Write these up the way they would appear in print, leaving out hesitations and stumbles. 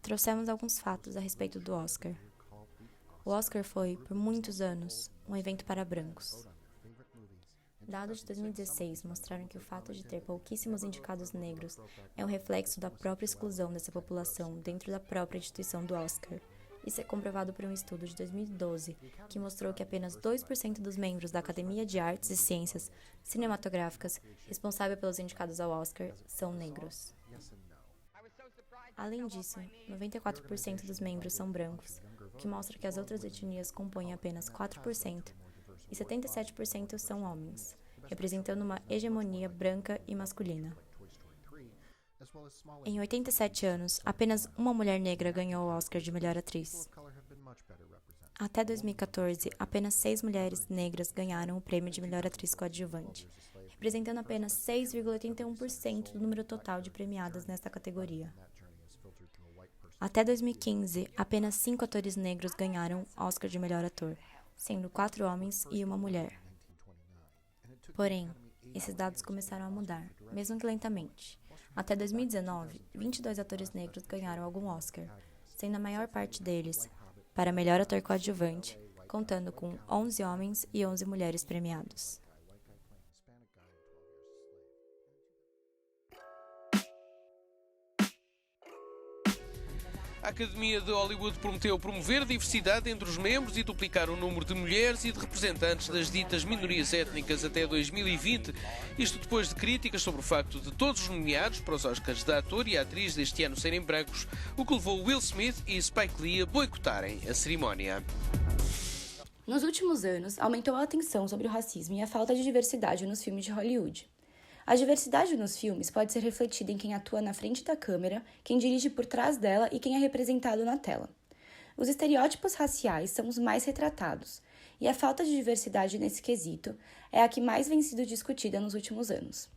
trouxemos alguns fatos a respeito do Oscar. O Oscar foi, por muitos anos, um evento para brancos. Dados de 2016 mostraram que o fato de ter pouquíssimos indicados negros é um reflexo da própria exclusão dessa população dentro da própria instituição do Oscar. Isso é comprovado por um estudo de 2012, que mostrou que apenas 2% dos membros da Academia de Artes e Ciências Cinematográficas, responsável pelos indicados ao Oscar, são negros. Além disso, 94% dos membros são brancos, o que mostra que as outras etnias compõem apenas 4%, e 77% são homens, representando uma hegemonia branca e masculina. Em 87 anos, apenas uma mulher negra ganhou o Oscar de melhor atriz. Até 2014, apenas 6 mulheres negras ganharam o prêmio de melhor atriz coadjuvante, representando apenas 6,81% do número total de premiadas nesta categoria. Até 2015, apenas 5 atores negros ganharam o Oscar de melhor ator, sendo 4 homens e uma mulher. Porém, esses dados começaram a mudar, mesmo que lentamente. Até 2019, 22 atores negros ganharam algum Oscar, sendo a maior parte deles para melhor ator coadjuvante, contando com 11 homens e 11 mulheres premiados. A Academia de Hollywood prometeu promover a diversidade entre os membros e duplicar o número de mulheres e de representantes das ditas minorias étnicas até 2020. Isto depois de críticas sobre o facto de todos os nomeados para os Oscars de ator e atriz deste ano serem brancos, o que levou Will Smith e Spike Lee a boicotarem a cerimónia. Nos últimos anos, aumentou a atenção sobre o racismo e a falta de diversidade nos filmes de Hollywood. A diversidade nos filmes pode ser refletida em quem atua na frente da câmera, quem dirige por trás dela e quem é representado na tela. Os estereótipos raciais são os mais retratados, e a falta de diversidade nesse quesito é a que mais vem sido discutida nos últimos anos.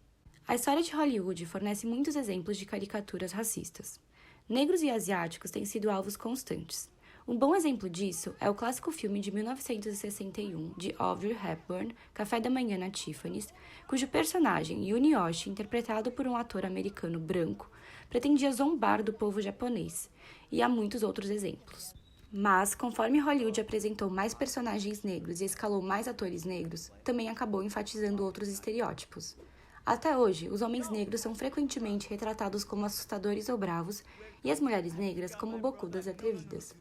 A história de Hollywood fornece muitos exemplos de caricaturas racistas. Negros e asiáticos têm sido alvos constantes. Um bom exemplo disso é o clássico filme de 1961 de Audrey Hepburn, Café da Manhã na Tiffany's, cujo personagem, Yunioshi, interpretado por um ator americano branco, pretendia zombar do povo japonês, e há muitos outros exemplos. Mas, conforme Hollywood apresentou mais personagens negros e escalou mais atores negros, também acabou enfatizando outros estereótipos. Até hoje, os homens negros são frequentemente retratados como assustadores ou bravos, e as mulheres negras como bocudas e atrevidas.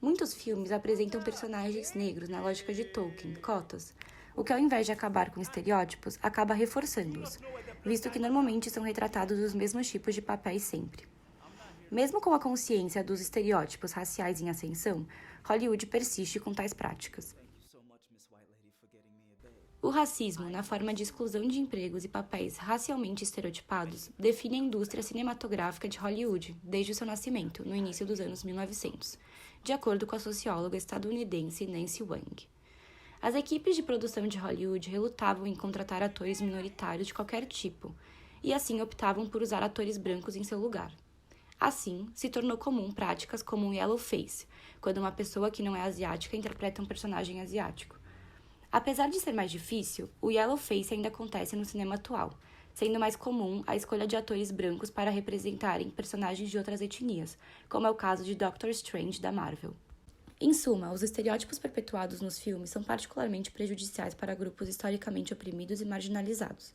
Muitos filmes apresentam personagens negros na lógica de Tolkien, cotas, o que ao invés de acabar com estereótipos, acaba reforçando-os, visto que normalmente são retratados os mesmos tipos de papéis sempre. Mesmo com a consciência dos estereótipos raciais em ascensão, Hollywood persiste com tais práticas. O racismo, na forma de exclusão de empregos e papéis racialmente estereotipados, define a indústria cinematográfica de Hollywood desde o seu nascimento, no início dos anos 1900, de acordo com a socióloga estadunidense Nancy Wang. As equipes de produção de Hollywood relutavam em contratar atores minoritários de qualquer tipo, e assim optavam por usar atores brancos em seu lugar. Assim, se tornou comum práticas como um yellow face, quando uma pessoa que não é asiática interpreta um personagem asiático. Apesar de ser mais difícil, o yellowface ainda acontece no cinema atual, sendo mais comum a escolha de atores brancos para representarem personagens de outras etnias, como é o caso de Doctor Strange da Marvel. Em suma, os estereótipos perpetuados nos filmes são particularmente prejudiciais para grupos historicamente oprimidos e marginalizados.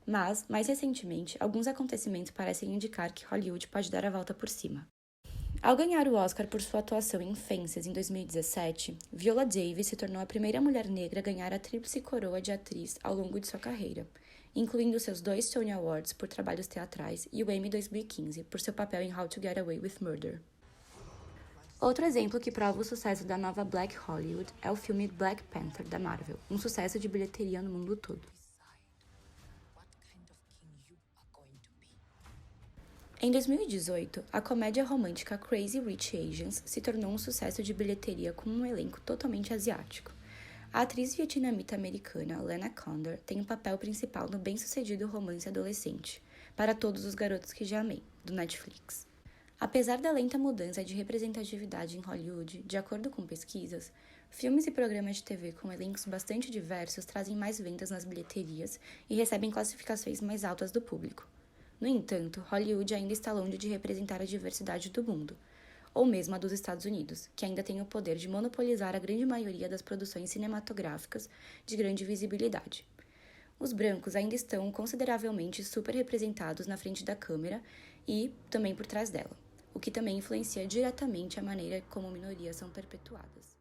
Mas, mais recentemente, alguns acontecimentos parecem indicar que Hollywood pode dar a volta por cima. Ao ganhar o Oscar por sua atuação em Fences em 2017, Viola Davis se tornou a primeira mulher negra a ganhar a tríplice coroa de atriz ao longo de sua carreira, incluindo seus 2 Tony Awards por trabalhos teatrais e o Emmy 2015 por seu papel em How to Get Away with Murder. Outro exemplo que prova o sucesso da nova Black Hollywood é o filme Black Panther da Marvel, um sucesso de bilheteria no mundo todo. Em 2018, a comédia romântica Crazy Rich Asians se tornou um sucesso de bilheteria com um elenco totalmente asiático. A atriz vietnamita americana Lena Condor tem um papel principal no bem-sucedido romance adolescente Para Todos os Garotos que Já Amei, do Netflix. Apesar da lenta mudança de representatividade em Hollywood, de acordo com pesquisas, filmes e programas de TV com elencos bastante diversos trazem mais vendas nas bilheterias e recebem classificações mais altas do público. No entanto, Hollywood ainda está longe de representar a diversidade do mundo. ou mesmo a dos Estados Unidos, que ainda tem o poder de monopolizar a grande maioria das produções cinematográficas de grande visibilidade. Os brancos ainda estão consideravelmente superrepresentados na frente da câmera e também por trás dela, o que também influencia diretamente a maneira como minorias são perpetuadas.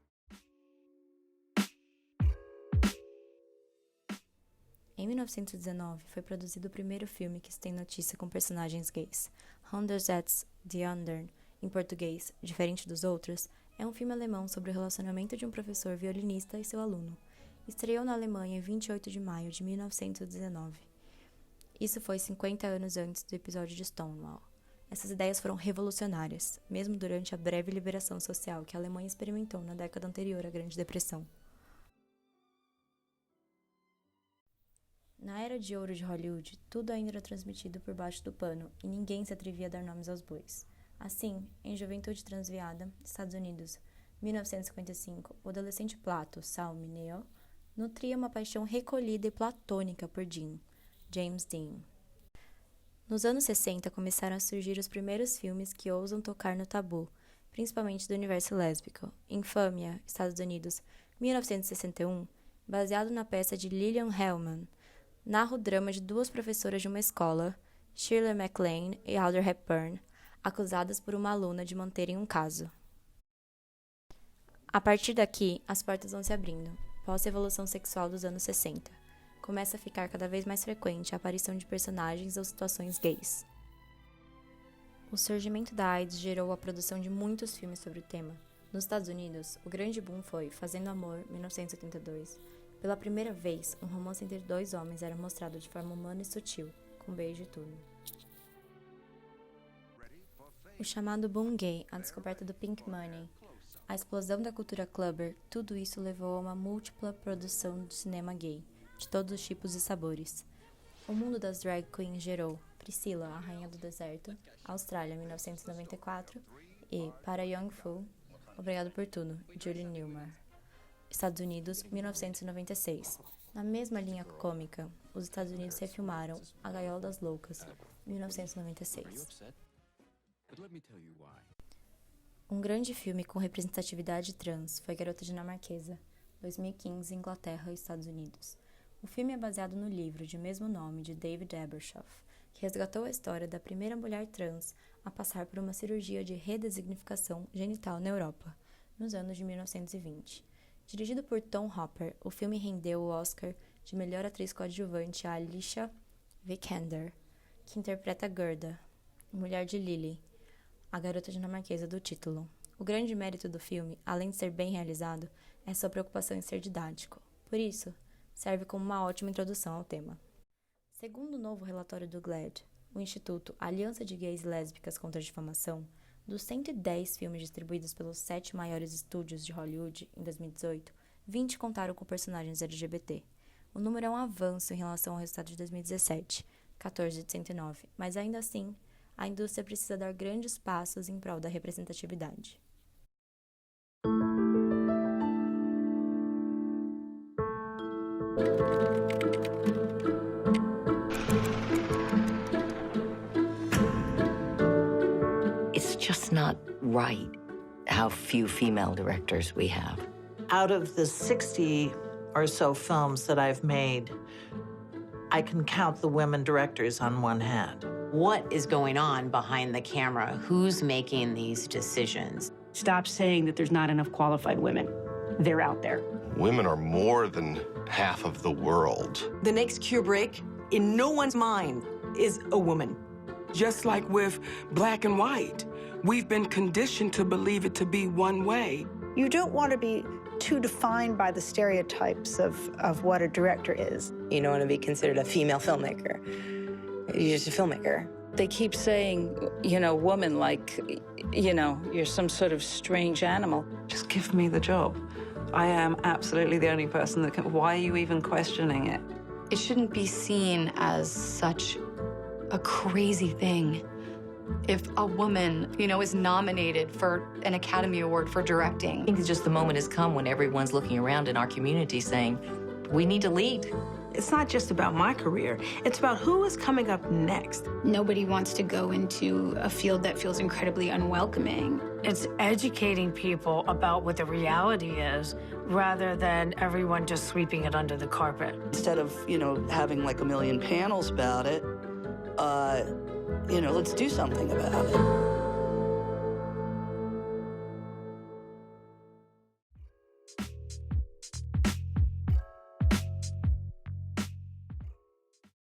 Em 1919, foi produzido o primeiro filme que se tem notícia com personagens gays. Hundert's the Under, em português, diferente dos outros, é um filme alemão sobre o relacionamento de um professor violinista e seu aluno. Estreou na Alemanha em 28 de maio de 1919. Isso foi 50 anos antes do episódio de Stonewall. Essas ideias foram revolucionárias, mesmo durante a breve liberação social que a Alemanha experimentou na década anterior à Grande Depressão. Na era de ouro de Hollywood, tudo ainda era transmitido por baixo do pano e ninguém se atrevia a dar nomes aos bois. Assim, em Juventude Transviada, Estados Unidos, 1955, o adolescente Plato, Salmi Neill, nutria uma paixão recolhida e platônica por Dean, James Dean. Nos anos 60, começaram a surgir os primeiros filmes que ousam tocar no tabu, principalmente do universo lésbico. Infâmia, Estados Unidos, 1961, baseado na peça de Lillian Hellman, narra o drama de duas professoras de uma escola, Shirley MacLaine e Audrey Hepburn, acusadas por uma aluna de manterem um caso. A partir daqui, as portas vão se abrindo. Pós-evolução sexual dos anos 60, começa a ficar cada vez mais frequente a aparição de personagens ou situações gays. O surgimento da AIDS gerou a produção de muitos filmes sobre o tema. Nos Estados Unidos, o grande boom foi Fazendo Amor, 1982. Pela primeira vez, um romance entre dois homens era mostrado de forma humana e sutil, com beijo e tudo. O chamado boom gay, a descoberta do pink money, a explosão da cultura clubber, tudo isso levou a uma múltipla produção de cinema gay, de todos os tipos e sabores. O mundo das drag queens gerou Priscila, a Rainha do Deserto, Austrália, 1994, e Para Young Fool, Obrigado por Tudo, Julie Newmar, Estados Unidos, 1996. Na mesma linha cômica, os Estados Unidos refilmaram A Gaiola das Loucas, 1996. Um grande filme com representatividade trans foi Garota Dinamarquesa, 2015, Inglaterra e Estados Unidos. O filme é baseado no livro de mesmo nome de David Ebershoff, que resgatou a história da primeira mulher trans a passar por uma cirurgia de redesignificação genital na Europa, nos anos de 1920. Dirigido por Tom Hopper, o filme rendeu o Oscar de melhor atriz coadjuvante a Alicia Vikander, que interpreta Gerda, mulher de Lily, a garota dinamarquesa do título. O grande mérito do filme, além de ser bem realizado, é sua preocupação em ser didático. Por isso, serve como uma ótima introdução ao tema. Segundo o novo relatório do GLAAD, o Instituto Aliança de Gays e Lésbicas contra a Difamação, dos 110 filmes distribuídos pelos 7 maiores estúdios de Hollywood em 2018, 20 contaram com personagens LGBT. O número é um avanço em relação ao resultado de 2017, 14 de 109, mas ainda assim, a indústria precisa dar grandes passos em prol da representatividade. It's just not right how few female directors we have. Out of the 60 or so films that I've made, I can count the women directors on one hand. What is going on behind the camera? Who's making these decisions? Stop saying that there's not enough qualified women. They're out there. Women are more than half of the world. The next Kubrick, in no one's mind, is a woman. Just like with black and white, we've been conditioned to believe it to be one way. You don't want to be too defined by the stereotypes of what a director is. You don't want to be considered a female filmmaker. You're just a filmmaker. They keep saying, woman, like, you're some sort of strange animal. Just give me the job. I am absolutely the only person that can. Why are you even questioning it? It shouldn't be seen as such a crazy thing. If a woman, is nominated for an Academy Award for directing. I think it's just the moment has come when everyone's looking around in our community saying, we need to lead. It's not just about my career. It's about who is coming up next. Nobody wants to go into a field that feels incredibly unwelcoming. It's educating people about what the reality is rather than everyone just sweeping it under the carpet. Instead of, having like a million panels about it, let's do something about it.